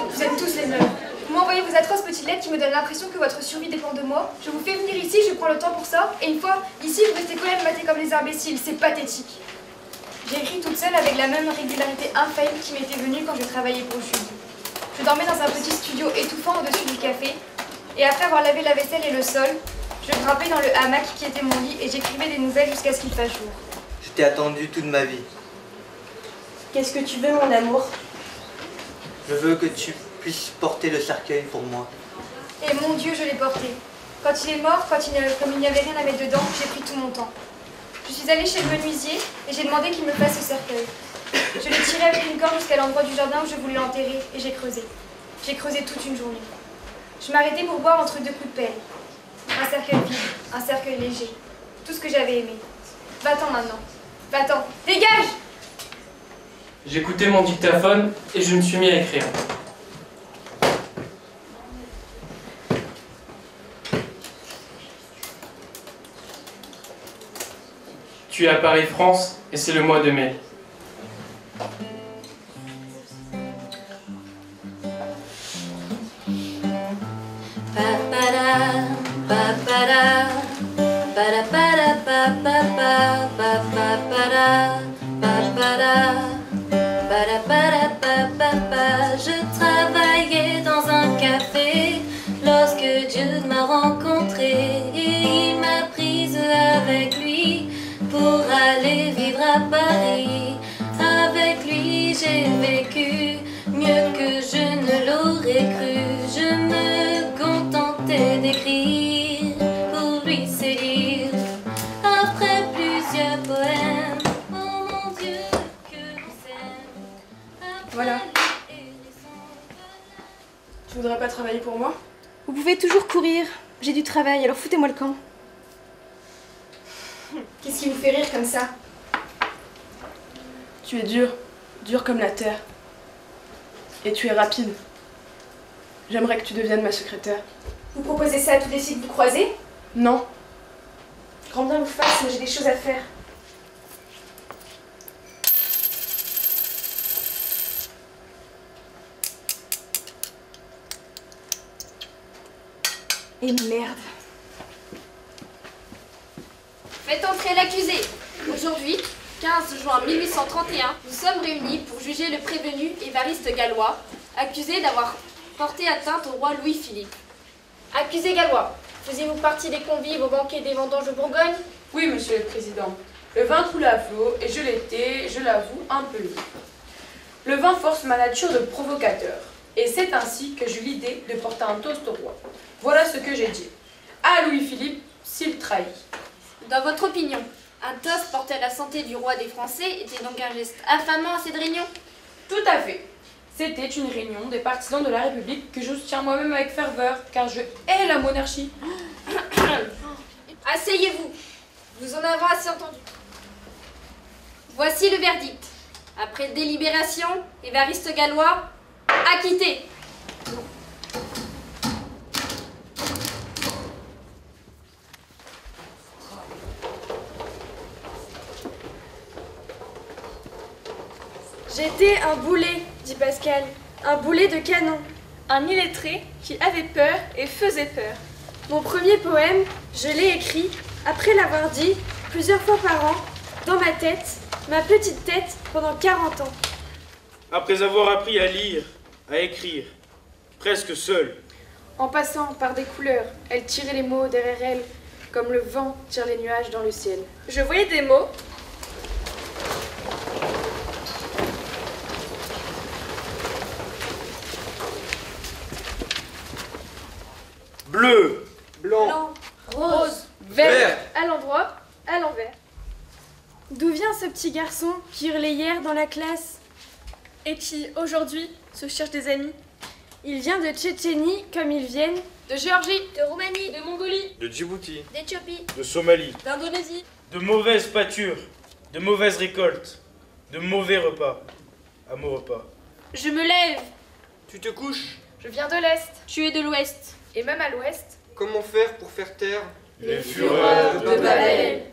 Vous êtes tous les mêmes. Vous m'envoyez vos atroces petites lettres qui me donnent l'impression que votre survie dépend de moi. Je vous fais venir ici, je prends le temps pour ça. Et une fois ici, vous restez collés à me mater comme des imbéciles. C'est pathétique. J'ai écrit toute seule avec la même régularité infaillible qui m'était venue quand je travaillais pour Jules. Je dormais dans un petit studio étouffant au-dessus du café. Et après avoir lavé la vaisselle et le sol, je grimpais dans le hamac qui était mon lit et j'écrivais des nouvelles jusqu'à ce qu'il fasse jour. Je t'ai attendu toute ma vie. Qu'est-ce que tu veux, mon amour? Je veux que tu puisses porter le cercueil pour moi. Et mon Dieu, je l'ai porté. Quand il est mort, comme il n'y avait rien à mettre dedans, j'ai pris tout mon temps. Je suis allée chez le menuisier et j'ai demandé qu'il me fasse ce cercueil. Je l'ai tiré avec une corde jusqu'à l'endroit du jardin où je voulais l'enterrer et j'ai creusé. J'ai creusé toute une journée. Je m'arrêtais pour boire entre deux coups de pelle. Un cercueil vide, un cercueil léger. Tout ce que j'avais aimé. Va-t'en maintenant. Va-t'en. Dégage! J'écoutais mon dictaphone et je me suis mis à écrire. Tu es à Paris, France, et c'est le mois de mai. Je travaillais dans un café lorsque Dieu m'a rencontré et il m'a prise avec lui pour aller vivre à Paris. Avec lui j'ai vécu mieux que je ne l'aurais cru. Je me contentais d'écrire pour lui séduire. Après plusieurs poèmes, oh mon Dieu que l'on s'aime. Voilà. Tu voudrais pas travailler pour moi? Vous pouvez toujours courir. J'ai du travail, alors foutez-moi le camp. Qu'est-ce qui vous fait rire comme ça? Tu es dur, dur comme la terre. Et tu es rapide. J'aimerais que tu deviennes ma secrétaire. Vous proposez ça à tous les filles que vous croisez? Non. Grand bien vous fasse, mais j'ai des choses à faire. Et merde. Faites entrer l'accusé. Aujourd'hui, 15 juin 1831, nous sommes réunis pour juger le prévenu Évariste Gallois, accusé d'avoir porté atteinte au roi Louis-Philippe. Accusé Gallois, faisiez-vous partie des convives au banquet des vendanges de Bourgogne? Oui, monsieur le président. Le vin coule à flot et je l'étais, je l'avoue, un peu libre. Le vin force ma nature de provocateur. Et c'est ainsi que j'eus l'idée de porter un toast au roi. Voilà ce que j'ai dit. À Louis-Philippe, s'il trahit. Dans votre opinion, un toast porté à la santé du roi des Français était donc un geste affamant à cette réunion? Tout à fait. C'était une réunion des partisans de la République que je soutiens moi-même avec ferveur, car je hais la monarchie. Asseyez-vous. Nous en avons assez entendu. Voici le verdict. Après délibération, Évariste Gallois, acquitté. J'étais un boulet, dit Pascal. Un boulet de canon. Un illettré qui avait peur et faisait peur. Mon premier poème, je l'ai écrit, après l'avoir dit, plusieurs fois par an, dans ma tête, ma petite tête, pendant 40 ans. Après avoir appris à lire, à écrire, presque seule. En passant par des couleurs, elle tirait les mots derrière elle, comme le vent tire les nuages dans le ciel. Je voyais des mots. Bleu, Blanc, rose, vert, à l'endroit, à l'envers. D'où vient ce petit garçon qui hurlait hier dans la classe et qui, aujourd'hui, se cherche des amis? Il vient de Tchétchénie comme ils viennent De Géorgie, de Roumanie, de Mongolie, de Djibouti, d'Éthiopie, de Somalie, d'Indonésie. de mauvaises pâtures, de mauvaises récoltes, de mauvais repas, à mon repas. Je me lève. Tu te couches? Je viens de l'Est, Tu es de l'Ouest. et même à l'Ouest. Comment faire pour faire taire Les fureurs de Babel.